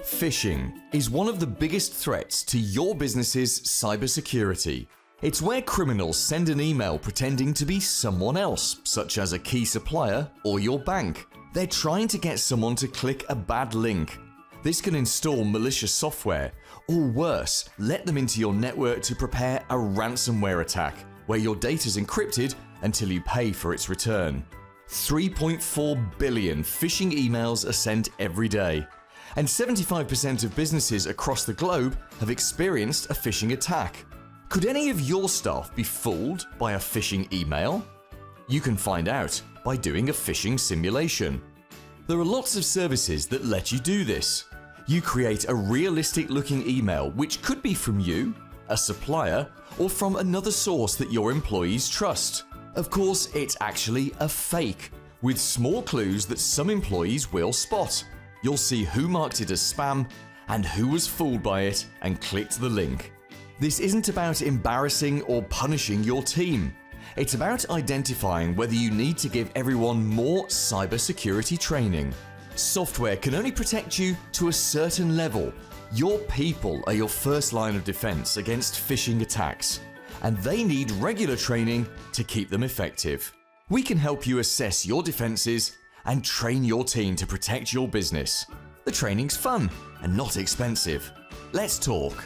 Phishing is one of the biggest threats to your business's cybersecurity. It's where criminals send an email pretending to be someone else, such as a key supplier or your bank. They're trying to get someone to click a bad link. This can install malicious software, or worse, let them into your network to prepare a ransomware attack, where your data's encrypted until you pay for its return. 3.4 billion phishing emails are sent every day, and 75% of businesses across the globe have experienced a phishing attack. Could any of your staff be fooled by a phishing email? You can find out by doing a phishing simulation. There are lots of services that let you do this. You create a realistic looking email which could be from you, a supplier, or from another source that your employees trust. Of course, it's actually a fake, with small clues that some employees will spot. You'll see who marked it as spam and who was fooled by it and clicked the link. This isn't about embarrassing or punishing your team. It's about identifying whether you need to give everyone more cybersecurity training. Software can only protect you to a certain level. Your people are your first line of defense against phishing attacks, and they need regular training to keep them effective. We can help you assess your defenses and train your team to protect your business. The training's fun and not expensive. Let's talk.